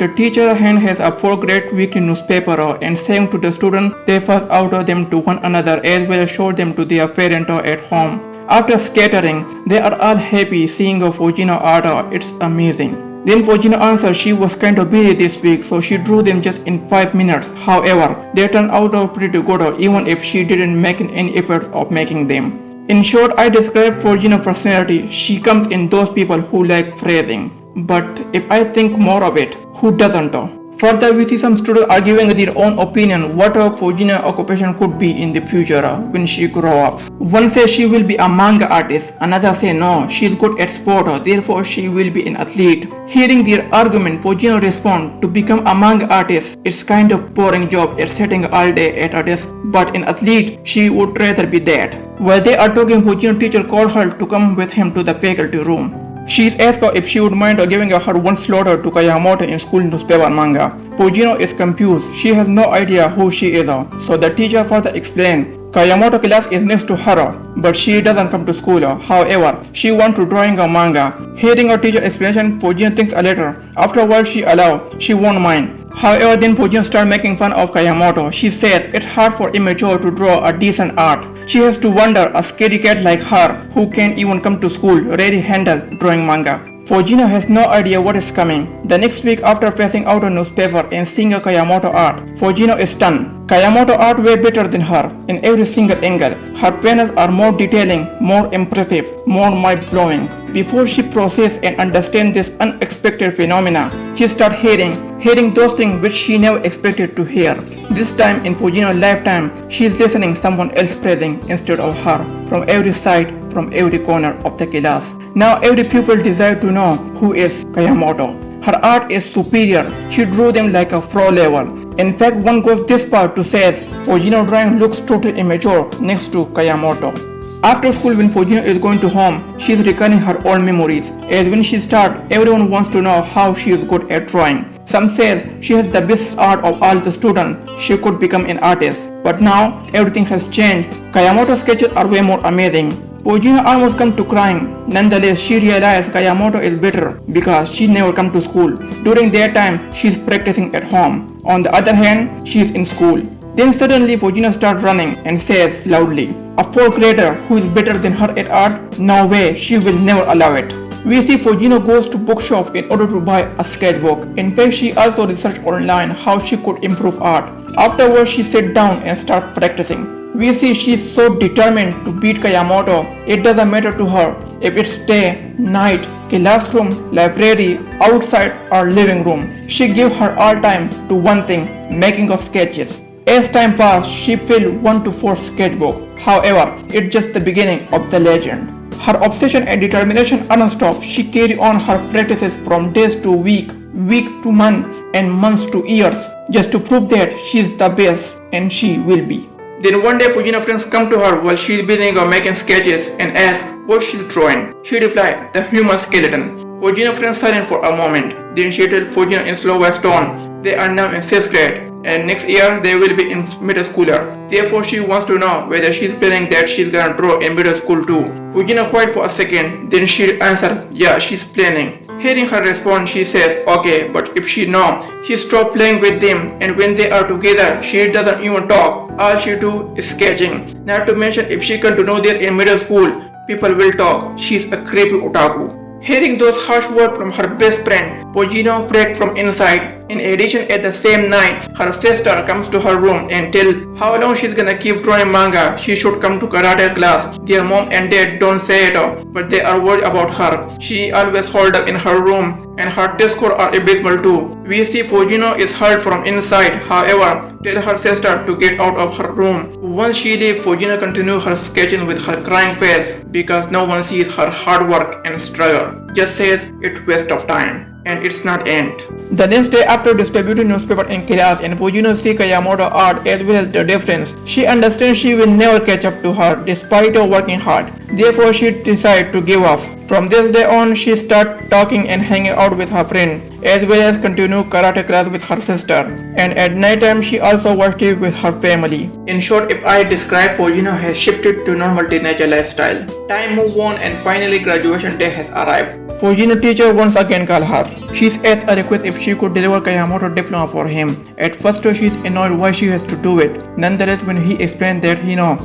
The teacher hand has a 4th grade weekly newspaper and saying to the students they first out them to one another as well as show them to their parent at home. After scattering, they are all happy seeing a Fujino art. It's amazing. Then Fujino answered she was kind of busy this week, so she drew them just in 5 minutes. However, they turned out pretty good even if she didn't make any effort of making them. In short, I describe Fujino's personality. She comes in those people who like phrasing. But if I think more of it, who doesn't? Further, we see some students are giving their own opinion what her Fujino occupation could be in the future when she grow up. One says she will be a manga artist, another say no, she's good at sport, therefore she will be an athlete. Hearing their argument, Fujino responds, to become a manga artist, it's kind of boring job at sitting all day at a desk, but an athlete, she would rather be that. While they are talking, Fujino teacher called her to come with him to the faculty room. She is asked if she would mind giving her one slaughter to Kyomoto in school newspaper manga. Fujino is confused. She has no idea who she is. So the teacher further explained, Kyomoto class is next to her, but she doesn't come to school. However, she wants to drawing a manga. Hearing her teacher explanation, Fujino thinks a little. Afterwards, she won't mind. However, then Fujino starts making fun of Kyomoto. She says it's hard for immature to draw a decent art. She has to wonder a scary cat like her, who can't even come to school, really handle drawing manga. Fujino has no idea what is coming. The next week after passing out a newspaper and seeing a Kyomoto art, Fujino is stunned. Kyomoto art way better than her in every single angle. Her panels are more detailing, more impressive, more mind-blowing. Before she processes and understands this unexpected phenomena, she starts hearing those things which she never expected to hear. This time in Fujino's lifetime, she is listening someone else praising instead of her, from every side, from every corner of the class. Now every pupil desires to know who is Kyomoto. Her art is superior. She drew them like a pro level. In fact, one goes this far to say Fujino drawing looks totally immature next to Kyomoto. After school, when Fujino is going to home, she is recalling her old memories. As when she starts, everyone wants to know how she is good at drawing. Some says she has the best art of all the students. She could become an artist. But now, everything has changed. Kyomoto's sketches are way more amazing. Fujino almost come to crying. Nonetheless, she realized Kyomoto is better because she never come to school. During that time, she is practicing at home. On the other hand, she is in school. Then suddenly Fujino starts running and says loudly, a 4th grader who is better than her at art? No way, she will never allow it. We see Fujino goes to bookshop in order to buy a sketchbook. In fact, she also researched online how she could improve art. Afterwards, she sat down and started practicing. We see she is so determined to beat Kyomoto, it doesn't matter to her if it's day, night, classroom, library, outside or living room. She gives her all time to one thing, making of sketches. As time passed, she filled 1 to 4 sketchbook. However, it's just the beginning of the legend. Her obsession and determination unstopped. She carried on her practices from days to week to month, and months to years, just to prove that she is the best, and she will be. Then one day Fujino friends come to her while she is busy making sketches and ask what she is drawing. She replied, the human skeleton. Fujino friends silent for a moment. Then she tells Fujino in slow tone, they are now in 6th grade. And next year they will be in middle schooler. Therefore she wants to know whether she's planning that she's gonna draw in middle school too. Fujino quiet for a second, then she answered, yeah, she's planning. Hearing her response, she says, okay, but if she stops playing with them, and when they are together, she doesn't even talk. All she do is sketching. Not to mention, if she can to know this in middle school, people will talk. She's a creepy otaku. Hearing those harsh words from her best friend, Fujino cracked from inside. In addition, at the same night, her sister comes to her room and tells how long she's gonna keep drawing manga. She should come to karate class. Their mom and dad don't say it, but they are worried about her. She always holed up in her room, and her test scores are abysmal too. We see Fujino is hurt from inside. However, tell her sister to get out of her room. Once she leaves, Fujino continues her sketching with her crying face because no one sees her hard work and struggle. Just says it's waste of time. And it's not end. The next day after distributing newspaper in class and Fujino see Kyomoto art as well as the difference, she understands she will never catch up to her despite her working hard. Therefore, she decided to give up. From this day on, she started talking and hanging out with her friend, as well as continue karate class with her sister. And at night time, she also watched TV with her family. In short, if I describe, Fujino has shifted to normal teenager lifestyle. Time moved on and finally graduation day has arrived. Fujino teacher once again called her. She asked a request if she could deliver Kyomoto diploma for him. At first she is annoyed why she has to do it. Nonetheless, when he explained that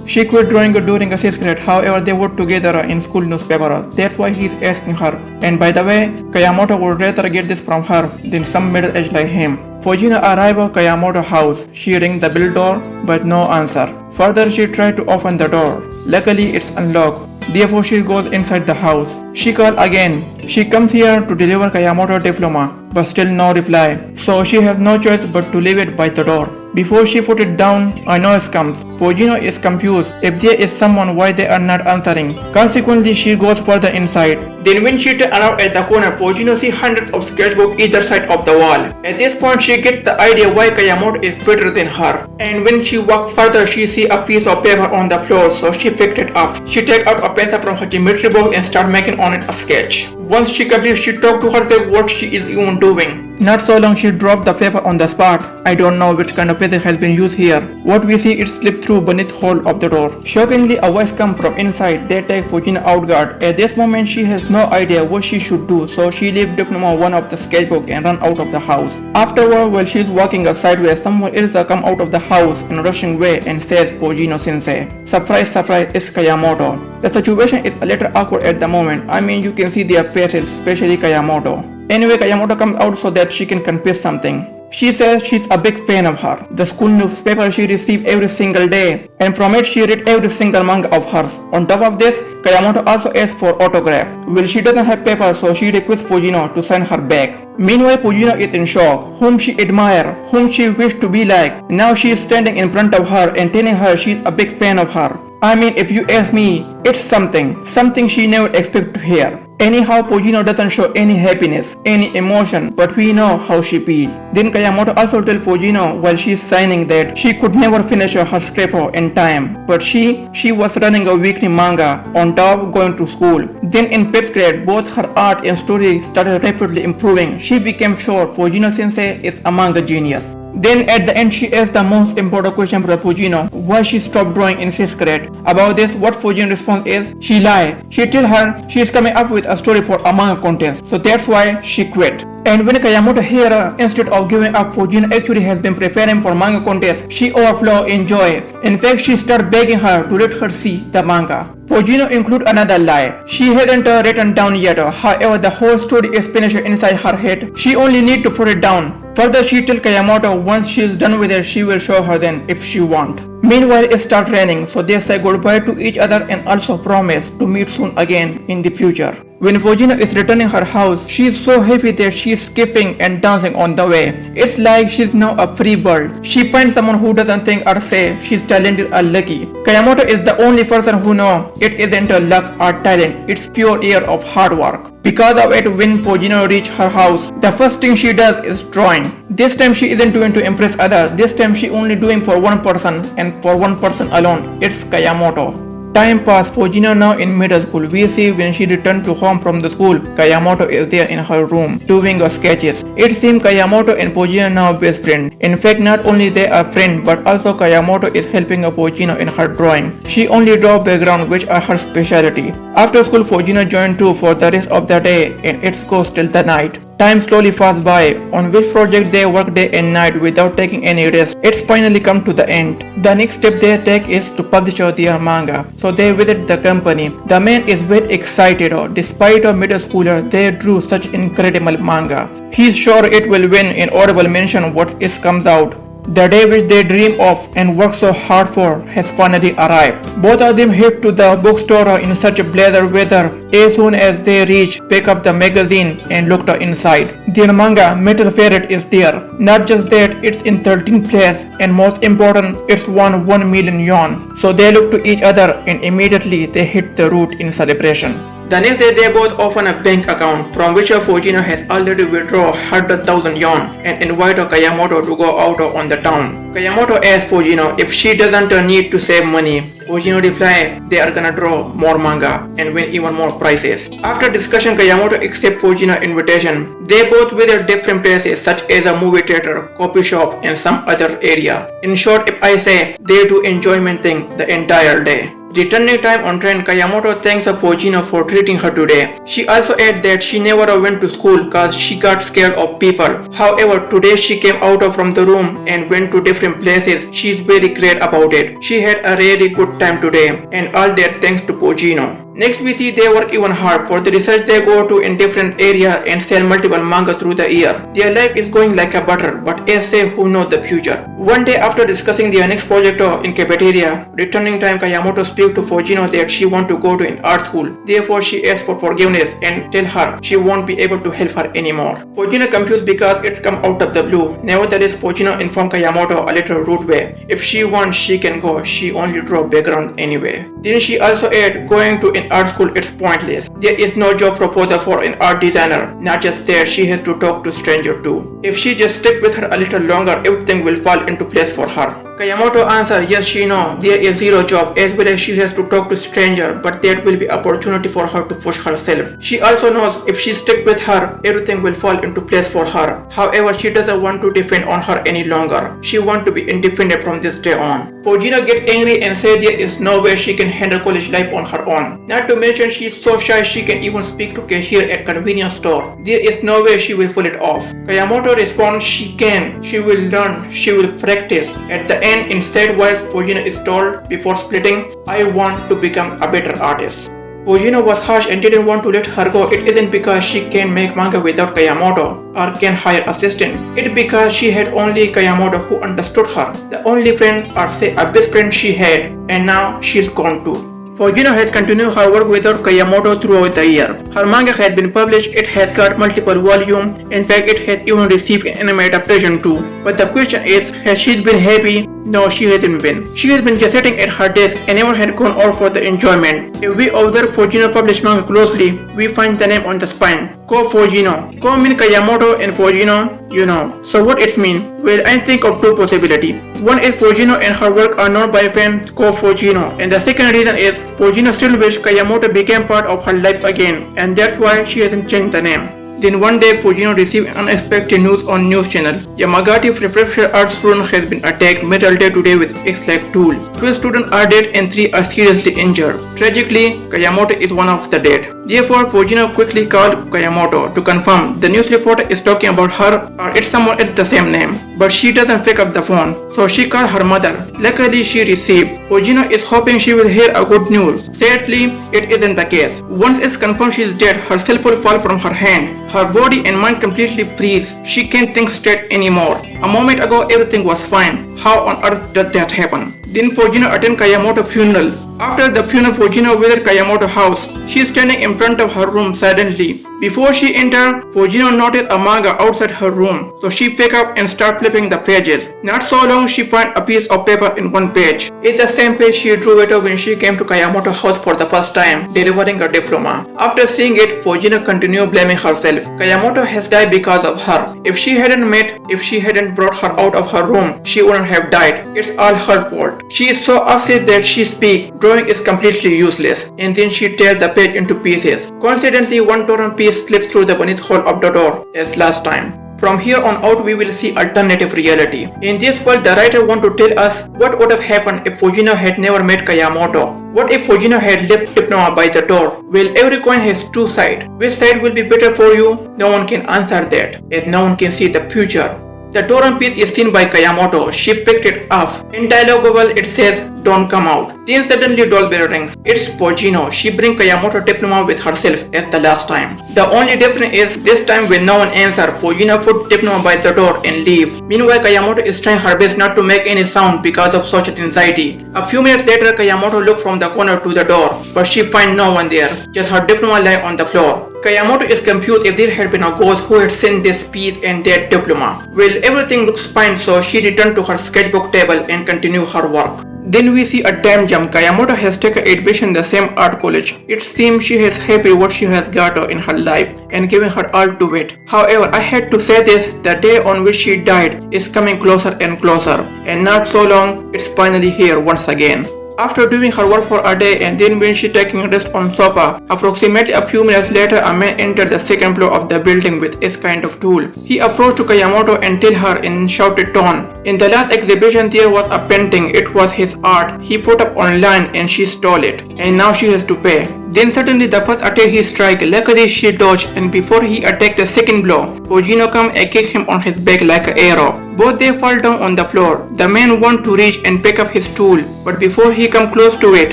she quit drawing during a 6th grade, however they worked together in school newspaper. That's why he is asking her. And by the way, Kyomoto would rather get this from her than some middle-aged like him. Fujino arrived at Kyomoto's house. She rang the bell door, but no answer. Further, she tried to open the door. Luckily, it's unlocked. Therefore, she goes inside the house. She called again. She comes here to deliver Kyomoto diploma, but still no reply. So she has no choice but to leave it by the door. Before she put it down, a noise comes. Fujino is confused. If there is someone, why they are not answering? Consequently, she goes further inside. Then when she turns around at the corner, Fujino sees hundreds of sketchbooks either side of the wall. At this point, she gets the idea why Kyomoto is better than her. And when she walks further, she sees a piece of paper on the floor, so she picked it up. She takes out a pencil from her geometry box and starts making on it a sketch. Once she completes, she talks to herself what she is even doing. Not so long, she dropped the paper on the spot. I don't know which kind of paper has been used here. What we see, it slipped through beneath hole of the door. Shockingly, a voice comes from inside. They take Fujino out guard. At this moment, she has no idea what she should do, so she leaves diploma one of the sketchbook and run out of the house. Afterward, while she is walking sideways, someone else comes out of the house in a rushing way and says, Fujino sensei. Surprise, surprise, it's Kyomoto. The situation is a little awkward at the moment. I mean, you can see their faces, especially Kyomoto. Anyway, Kyomoto comes out so that she can confess something. She says she's a big fan of her. The school newspaper she received every single day, and from it she read every single manga of hers. On top of this, Kyomoto also asks for autograph. Well, she doesn't have paper, so she requests Fujino to send her back. Meanwhile, Fujino is in shock. Whom she admires, whom she wished to be like. Now she is standing in front of her and telling her she's a big fan of her. I mean, if you ask me, it's something she never expected to hear. Anyhow, Fujino doesn't show any happiness, any emotion, but we know how she feels. Then Kyomoto also tells Fujino while she's signing that she could never finish her script in time, but she was running a weekly manga on top of going to school. Then in 5th grade, both her art and story started rapidly improving. She became sure Fujino sensei is a manga genius. Then at the end, she asked the most important question for Fujino, why she stopped drawing in 6th grade. About this, what Fujino response is, she lied. She told her she is coming up with a story for a manga contest, so that's why she quit. And when Kyomoto heard her, instead of giving up, Fujino actually has been preparing for manga contest, she overflowed in joy. In fact, she started begging her to let her see the manga. Fujino includes another lie. She hasn't written down yet. However, the whole story is finished inside her head. She only needs to put it down. Further, she tells Kyomoto once she is done with it, she will show her then if she wants. Meanwhile, it starts raining, so they say goodbye to each other and also promise to meet soon again in the future. When Fujino is returning her house, she is so happy that she is skipping and dancing on the way. It's like she's now a free bird. She finds someone who doesn't think or say she's talented or lucky. Kyomoto is the only person who knows it isn't a luck or talent, it's pure year of hard work. Because of it, when Fujino reaches her house, the first thing she does is drawing. This time she isn't doing to impress others. This time she only doing for one person and for one person alone. It's Kyomoto. Time passed. Fujino now in middle school. We see when she returned to home from the school, Kyomoto is there in her room doing her sketches. It seems Kyomoto and Fujino now best friends. In fact, not only they are friends, but also Kyomoto is helping Fujino in her drawing. She only draws background, which are her specialty. After school, Fujino joined too for the rest of the day, and it goes till the night. Time slowly passed by, on which project they work day and night without taking any rest. It's finally come to the end. The next step they take is to publish their manga. So they visit the company. The man is very excited. Despite a middle schooler, they drew such incredible manga. He's sure it will win an honorable mention once it comes out. The day which they dream of and work so hard for has finally arrived. Both of them head to the bookstore in such a blizzard weather. As soon as they reach, pick up the magazine and look inside. Their manga, Metal Ferret, is there. Not just that, it's in 13th place, and most important, it's won 1 million yuan. So they look to each other and immediately they hit the roof in celebration. The next day, they both open a bank account from which Fujino has already withdrawn 100,000 yen and invited Kyomoto to go out on the town. Kyomoto asks Fujino if she doesn't need to save money. Fujino replies they are gonna draw more manga and win even more prizes. After discussion, Kyomoto accepts Fujino's invitation. They both visit different places such as a movie theater, coffee shop and some other area. In short, if I say, they do enjoyment thing the entire day. Returning time on train, Kyomoto thanks Fujino for treating her today. She also adds that she never went to school cause she got scared of people. However, today she came out from the room and went to different places. She's very great about it. She had a really good time today and all that thanks to Fujino. Next we see they work even hard. For the research they go to in different areas and sell multiple manga through the year. Their life is going like a butter, but as say who knows the future. One day after discussing their next project in cafeteria, returning time Kyomoto speaks to Fujino that she wants to go to an art school. Therefore she asks for forgiveness and tell her she won't be able to help her anymore. Fujino confused because it come out of the blue. Nevertheless, Fujino informed Kyomoto a little rude way. If she wants she can go, she only draw background anyway. Then she also added going to an art school it's pointless. There is no job proposal for an art designer. Not just there, she has to talk to stranger too. If she just stick with her a little longer, everything will fall into place for her. Kyomoto answered yes she know there is zero job as well as she has to talk to stranger, but that will be opportunity for her to push herself. She also knows if she stick with her, everything will fall into place for her. However, she doesn't want to depend on her any longer. She wants to be independent from this day on. Fujino get angry and say there is no way she can handle college life on her own. Not to mention she is so shy she can even speak to cashier at convenience store. There is no way she will pull it off. Kyomoto responds she can, she will learn, she will practice. At the end, instead wife Fujino is told before splitting, I want to become a better artist. Fujino was harsh and didn't want to let her go. It isn't because she can make manga without Kyomoto or can hire assistant. It's because she had only Kyomoto who understood her. The only friend or say a best friend she had, and now she's gone too. Fujino has continued her work without Kyomoto throughout the year. Her manga has been published, it has got multiple volumes, in fact it has even received an anime adaptation too. But the question is, has she been happy? No, she hasn't been. She has been just sitting at her desk and never had gone out for the enjoyment. If we observe Fujino published manga closely, we find the name on the spine. Ko Fujino. Ko means Kyomoto and Fujino, you know. So what it means? Well, I think of two possibilities. One is Fujino and her work are known by fans Ko Fujino, and the second reason is Fujino still wishes Kyomoto became part of her life again, and that's why she hasn't changed the name. Then one day Fujino received unexpected news on news channel. Yamagata Prefecture art student has been attacked middle day today with X-like tool. 2 students are dead and 3 are seriously injured. Tragically, Kyomoto is one of the dead. Therefore, Fujino quickly called Kyomoto to confirm the news reporter is talking about her or it's someone else the same name. But she doesn't pick up the phone, so she called her mother. Luckily, she received. Fujino is hoping she will hear a good news. Sadly, it isn't the case. Once it's confirmed she is dead, her cell phone fall from her hand. Her body and mind completely freeze. She can't think straight anymore. A moment ago, everything was fine. How on earth did that happen? Then Fujino attended Kyomoto's funeral. After the funeral, Fujino visited Kyomoto's house. She is standing in front of her room silently. Before she entered, Fujino noticed a manga outside her room, so she picked up and started flipping the pages. Not so long, she found a piece of paper in one page. It's the same page she drew it when she came to Kyomoto's house for the first time, delivering a diploma. After seeing it, Fujino continued blaming herself. Kyomoto has died because of her. If she hadn't brought her out of her room, she wouldn't have died. It's all her fault. She is so upset that she speaks. Drawing is completely useless. And then she tears the page into pieces. Coincidentally, one torn piece slips through the beneath hole of the door as last time. From here on out, we will see alternative reality. In this world, the writer wants to tell us what would have happened if Fujino had never met Kyomoto. What if Fujino had left diploma by the door? Well, every coin has two sides. Which side will be better for you? No one can answer that, as no one can see the future. The torn piece is seen by Kyomoto. She picked it up. In dialogue bubble, it says, "Don't come out." Then suddenly doorbell rings. It's Fujino. She brings Kyomoto diploma with herself as the last time. The only difference is this time when no one answers, Fujino put diploma by the door and leaves. Meanwhile, Kyomoto is trying her best not to make any sound because of social anxiety. A few minutes later, Kyomoto looks from the corner to the door, but she finds no one there. Just her diploma lying on the floor. Kyomoto is confused if there had been a ghost who had sent this piece and that diploma. Well, everything looks fine, so she returned to her sketchbook table and continued her work. Then we see a time jump. Kyomoto has taken admission in the same art college. It seems she is happy what she has got in her life and giving her all to it. However, I had to say this, the day on which she died is coming closer and closer, and not so long, it's finally here once again. After doing her work for a day and then when she taking rest on sofa, approximately a few minutes later a man entered the second floor of the building with his kind of tool. He approached to Kyomoto and told her in shouted tone. In the last exhibition there was a painting, it was his art. He put up online and she stole it, and now she has to pay. Then suddenly the first attack he struck, luckily she dodged, and before he attacked the second blow, Fujino come and kick him on his back like an arrow. Both they fall down on the floor. The man want to reach and pick up his tool, but before he come close to it,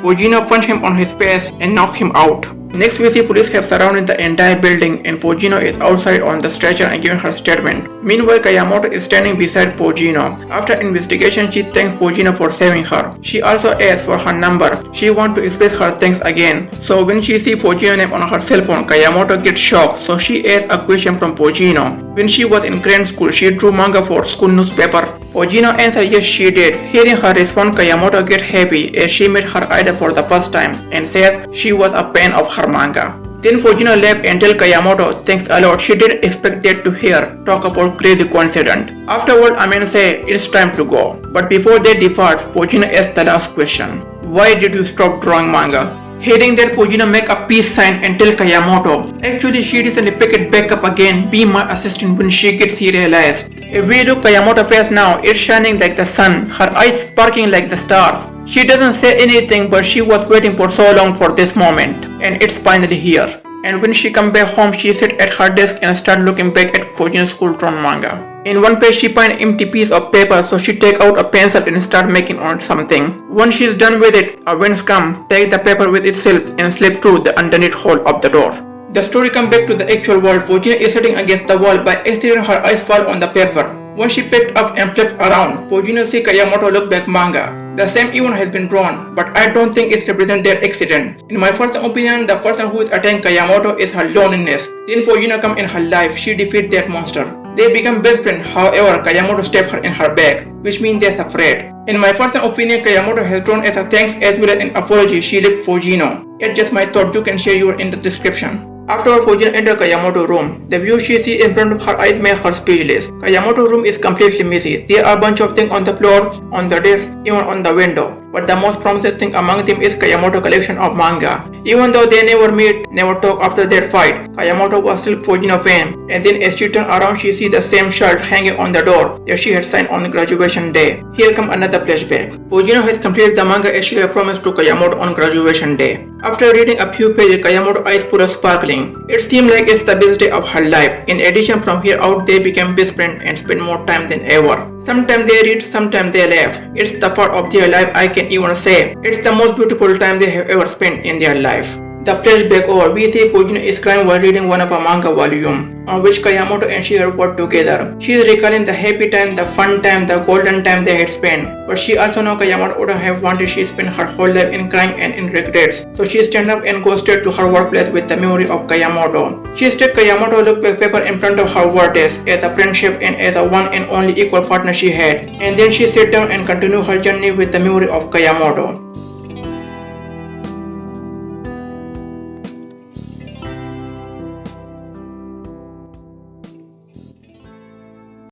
Fujino punched him on his face and knocked him out. Next we see police have surrounded the entire building and Fujino is outside on the stretcher and giving her statement. Meanwhile, Kyomoto is standing beside Fujino. After investigation, she thanks Fujino for saving her. She also asks for her number. She wants to express her thanks again. So when she sees Fujino's name on her cell phone, Kyomoto gets shocked. So she asks a question from Fujino. When she was in grade school, she drew manga for school newspaper. Fujino answered yes she did. Hearing her response, Kyomoto gets happy as she met her idol for the first time and says she was a fan of her manga. Then Fujino left and tell Kyomoto thanks a lot. She didn't expect that to hear talk about crazy coincidence. Afterward, a man say it's time to go. But before they depart, Fujino asks the last question. Why did you stop drawing manga? Hearing that, Fujino make a peace sign and tell Kyomoto. Actually, she recently pick it back up again, be my assistant when she gets realized. If we look Kyomoto's face now, it's shining like the sun, her eyes sparkling like the stars. She doesn't say anything, but she was waiting for so long for this moment, and it's finally here. And when she come back home, she sit at her desk and start looking back at Fujino's school-drawn manga. In one page, she find an empty piece of paper, so she take out a pencil and start making on something. Once she is done with it, a wind come, take the paper with itself and slip through the underneath hole of the door. The story come back to the actual world. Fujino is sitting against the wall. By accident, her eyes fall on the paper. Once she picked up and flipped around, Fujino see Kyomoto look back manga. The same event has been drawn, but I don't think it represents their accident. In my first opinion, the person who is attacking Kyomoto is her loneliness. Then Fujino come in her life, she defeat that monster. They become best friends, however, Kyomoto stabs her in her back, which means they're afraid. In my personal opinion, Kyomoto has drawn as a thanks as well as an apology she left Fujino. It's just my thought, you can share yours in the description. After Fujino enters Kyomoto's room, the view she sees in front of her eyes makes her speechless. Kyomoto's room is completely messy. There are a bunch of things on the floor, on the desk, even on the window. But the most promising thing among them is Kyomoto's collection of manga. Even though they never meet, never talk after their fight, Kyomoto was still Fujino's fan. And then as she turns around, she sees the same shirt hanging on the door that she had signed on graduation day. Here comes another flashback. Fujino has completed the manga as she had promised to Kyomoto on graduation day. After reading a few pages, Kyomoto's eyes full of sparkling. It seemed like it's the best day of her life. In addition, from here out, they became best friends and spent more time than ever. Sometimes they read, sometimes they laugh. It's the part of their life I can even say. It's the most beautiful time they have ever spent in their life. The flashback over, we see Fujino is crying while reading one of a manga volume, on which Kyomoto and she had worked together. She is recalling the happy time, the fun time, the golden time they had spent. But she also knows Kyomoto wouldn't have wanted she spent her whole life in crying and in regrets. So she stands up and goes straight to her workplace with the memory of Kyomoto. She states Kyomoto looked back paper in front of her work desk as a friendship and as a one and only equal partner she had. And then she sat down and continued her journey with the memory of Kyomoto.